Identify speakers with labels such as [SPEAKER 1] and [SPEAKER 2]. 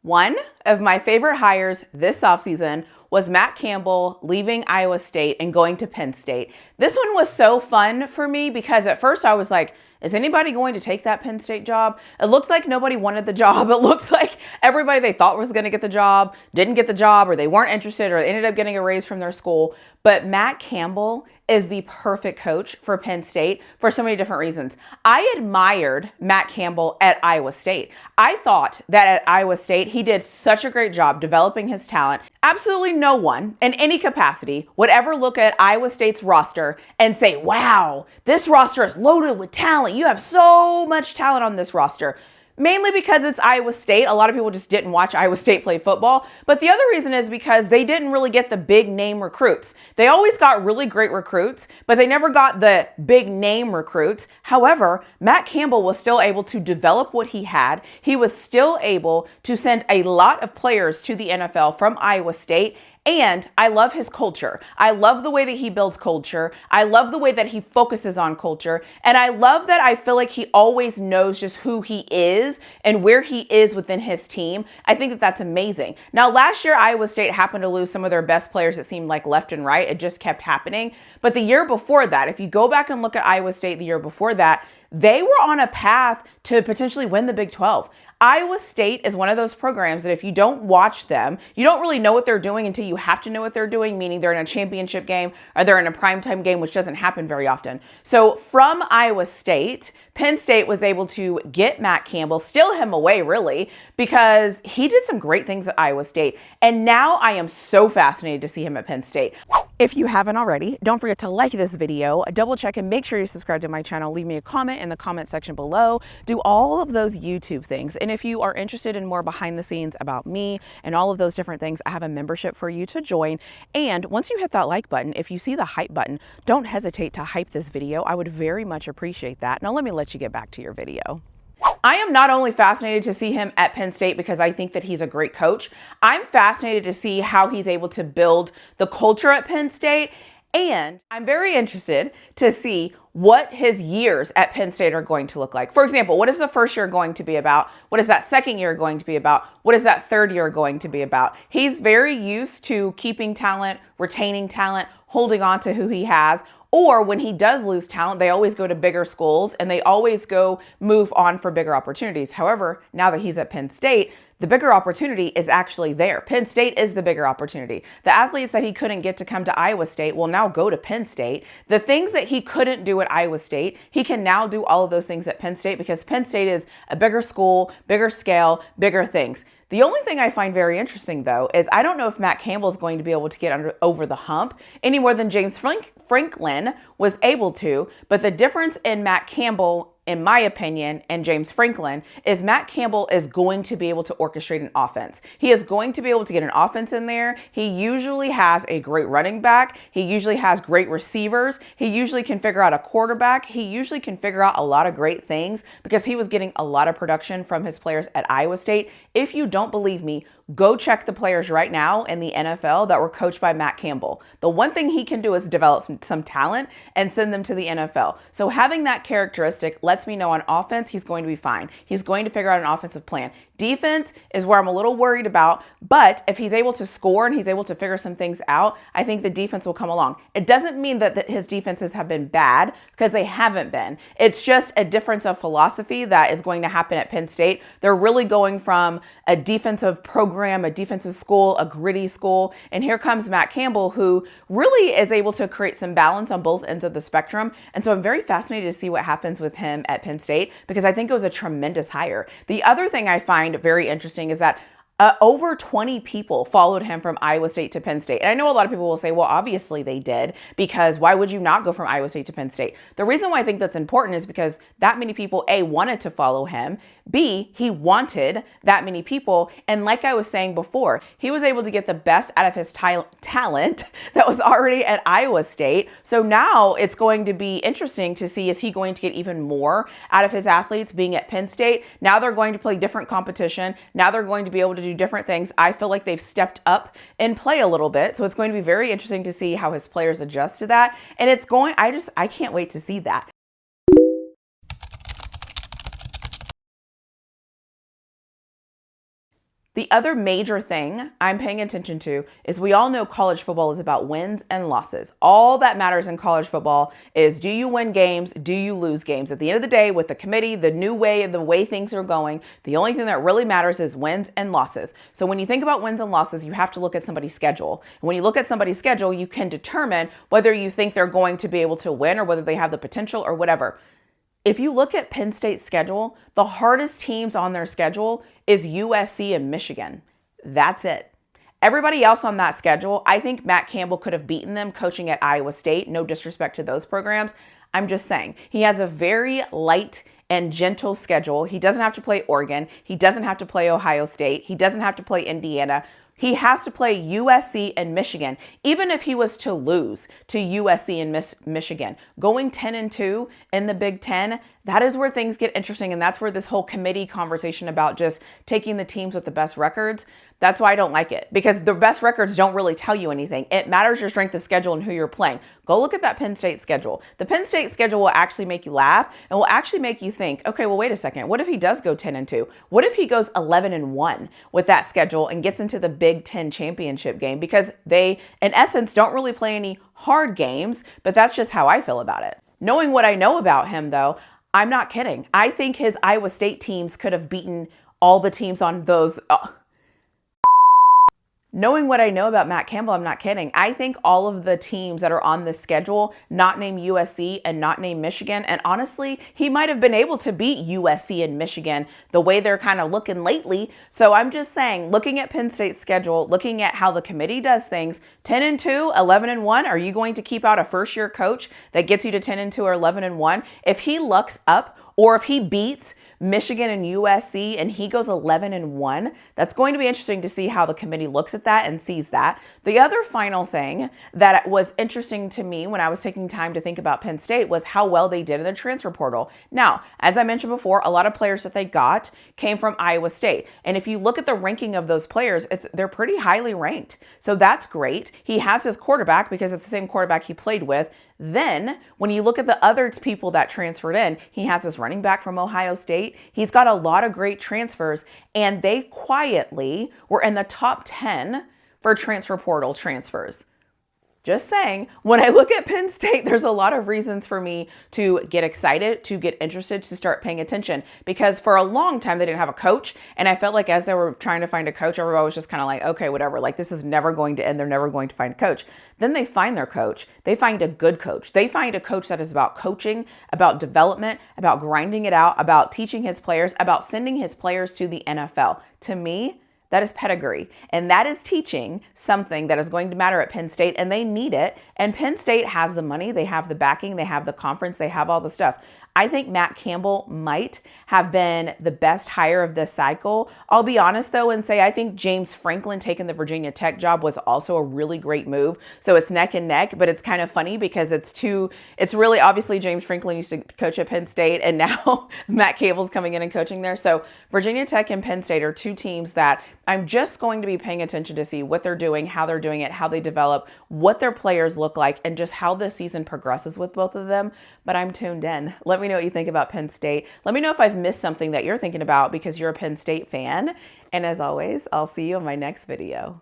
[SPEAKER 1] One of my favorite hires this offseason was Matt Campbell leaving Iowa State and going to Penn State. This one was so fun for me because at first I was like, is anybody going to take that Penn State job? It looked like nobody wanted the job. It looked like everybody they thought was going to get the job didn't get the job, or they weren't interested, or they ended up getting a raise from their school. But Matt Campbell is the perfect coach for Penn State for so many different reasons. I admired Matt Campbell at Iowa State. I thought that at Iowa State, he did such a great job developing his talent. Absolutely no one in any capacity would ever look at Iowa State's roster and say, wow, this roster is loaded with talent. You have so much talent on this roster. Mainly because it's Iowa State. A lot of people just didn't watch Iowa State play football. But the other reason is because they didn't really get the big name recruits. They always got really great recruits, but they never got the big name recruits. However, Matt Campbell was still able to develop what he had. He was still able to send a lot of players to the NFL from Iowa State. And I love his culture. I love the way that he builds culture. I love the way that he focuses on culture. And I love that I feel like he always knows just who he is and where he is within his team. I think that that's amazing. Now, last year, Iowa State happened to lose some of their best players, it seemed like, left and right. It just kept happening. But the year before that, if you go back and look at Iowa State the year before that, they were on a path to potentially win the Big 12. Iowa State is one of those programs that if you don't watch them, you don't really know what they're doing until you have to know what they're doing, meaning they're in a championship game or they're in a primetime game, which doesn't happen very often. So from Iowa State, Penn State was able to get Matt Campbell, steal him away really, because he did some great things at Iowa State. And now I am so fascinated to see him at Penn State. If you haven't already, don't forget to like this video, double check and make sure you subscribe to my channel, leave me a comment in the comment section below, do all of those YouTube things. And if you are interested in more behind the scenes about me and all of those different things, I have a membership for you to join. And once you hit that like button, if you see the hype button, don't hesitate to hype this video. I would very much appreciate that. Now let me let you get back to your video. I am not only fascinated to see him at Penn State because I think that he's a great coach. I'm fascinated to see how he's able to build the culture at Penn State. And I'm very interested to see what his years at Penn State are going to look like. For example, what is the first year going to be about? What is that second year going to be about? What is that third year going to be about? He's very used to keeping talent, retaining talent, holding on to who he has. Or when he does lose talent, they always go to bigger schools and they always go move on for bigger opportunities. However, now that he's at Penn State, the bigger opportunity is actually there. Penn State is the bigger opportunity. The athletes that he couldn't get to come to Iowa State will now go to Penn State. The things that he couldn't do at Iowa State, he can now do all of those things at Penn State because Penn State is a bigger school, bigger scale, bigger things. The only thing I find very interesting, though, is I don't know if Matt Campbell is going to be able to get over the hump any more than James Franklin was able to. But the difference in Matt Campbell, in my opinion, and James Franklin is Matt Campbell is going to be able to orchestrate an offense. He is going to be able to get an offense in there. He usually has a great running back. He usually has great receivers. He usually can figure out a quarterback. He usually can figure out a lot of great things because he was getting a lot of production from his players at Iowa State. If you don't believe me, go check the players right now in the NFL that were coached by Matt Campbell. The one thing he can do is develop some talent and send them to the NFL. So having that characteristic lets me know on offense, he's going to be fine. He's going to figure out an offensive plan. Defense is where I'm a little worried about, but if he's able to score and he's able to figure some things out, I think the defense will come along. It doesn't mean that his defenses have been bad because they haven't been. It's just a difference of philosophy that is going to happen at Penn State. They're really going from a defensive program, a defensive school, a gritty school, and here comes Matt Campbell, who really is able to create some balance on both ends of the spectrum. And so I'm very fascinated to see what happens with him at Penn State because I think it was a tremendous hire. The other thing I find very interesting is that over 20 people followed him from Iowa State to Penn State. And I know a lot of people will say, well, obviously they did, because why would you not go from Iowa State to Penn State? The reason why I think that's important is because that many people, A, wanted to follow him. B, he wanted that many people. And like I was saying before, he was able to get the best out of his talent that was already at Iowa State. So now it's going to be interesting to see, is he going to get even more out of his athletes being at Penn State? Now they're going to play different competition. Now they're going to be able to do different things. I feel like they've stepped up in play a little bit. So it's going to be very interesting to see how his players adjust to that. And I can't wait to see that. The other major thing I'm paying attention to is we all know college football is about wins and losses. All that matters in college football is, do you win games? Do you lose games? At the end of the day, with the committee, the way things are going, the only thing that really matters is wins and losses. So when you think about wins and losses, you have to look at somebody's schedule. And when you look at somebody's schedule, you can determine whether you think they're going to be able to win or whether they have the potential or whatever. If you look at Penn State's schedule, the hardest teams on their schedule is USC and Michigan. That's it. Everybody else on that schedule, I think Matt Campbell could have beaten them coaching at Iowa State. No disrespect to those programs. I'm just saying, he has a very light and gentle schedule. He doesn't have to play Oregon. He doesn't have to play Ohio State. He doesn't have to play Indiana. He has to play USC and Michigan. Even if he was to lose to USC and Michigan, going 10-2 in the Big Ten, that is where things get interesting. And that's where this whole committee conversation about just taking the teams with the best records, that's why I don't like it, because the best records don't really tell you anything. It matters your strength of schedule and who you're playing. Go look at that Penn State schedule. The Penn State schedule will actually make you laugh and will actually make you think, okay, well, wait a second. What if he does go 10-2? What if he goes 11-1 with that schedule and gets into the Big Ten championship game? Because they, in essence, don't really play any hard games, but that's just how I feel about it. Knowing what I know about him, though, I'm not kidding. I think his Iowa State teams could have beaten all the teams on those. Knowing what I know about Matt Campbell, I'm not kidding. I think all of the teams that are on this schedule, not named USC and not named Michigan, and honestly, he might have been able to beat USC and Michigan the way they're kind of looking lately. So I'm just saying, looking at Penn State's schedule, looking at how the committee does things, 10-2, 11-1, are you going to keep out a first-year coach that gets you to 10-2 or 11-1? If he lucks up, or if he beats Michigan and USC and he goes 11-1, that's going to be interesting to see how the committee looks at that and sees that. The other final thing that was interesting to me when I was taking time to think about Penn State was how well they did in the transfer portal. Now, as I mentioned before, a lot of players that they got came from Iowa State. And if you look at the ranking of those players, they're pretty highly ranked. So that's great. He has his quarterback because it's the same quarterback he played with. Then, when you look at the other people that transferred in, he has his running back from Ohio State. He's got a lot of great transfers, and they quietly were in the top 10 for transfer portal transfers. Just saying, when I look at Penn State, there's a lot of reasons for me to get excited, to get interested, to start paying attention. Because for a long time, they didn't have a coach. And I felt like as they were trying to find a coach, everybody was just kind of like, okay, whatever. Like, this is never going to end. They're never going to find a coach. Then they find their coach. They find a good coach. They find a coach that is about coaching, about development, about grinding it out, about teaching his players, about sending his players to the NFL. To me, that is pedigree, and that is teaching something that is going to matter at Penn State, and they need it. And Penn State has the money, they have the backing, they have the conference, they have all the stuff. I think Matt Campbell might have been the best hire of this cycle. I'll be honest, though, and say I think James Franklin taking the Virginia Tech job was also a really great move. So it's neck and neck, but it's kind of funny because it's really obviously James Franklin used to coach at Penn State, and now Matt Campbell's coming in and coaching there. So Virginia Tech and Penn State are two teams that I'm just going to be paying attention to see what they're doing, how they're doing it, how they develop, what their players look like, and just how this season progresses with both of them. But I'm tuned in. Let me know what you think about Penn State. Let me know if I've missed something that you're thinking about because you're a Penn State fan. And as always, I'll see you in my next video.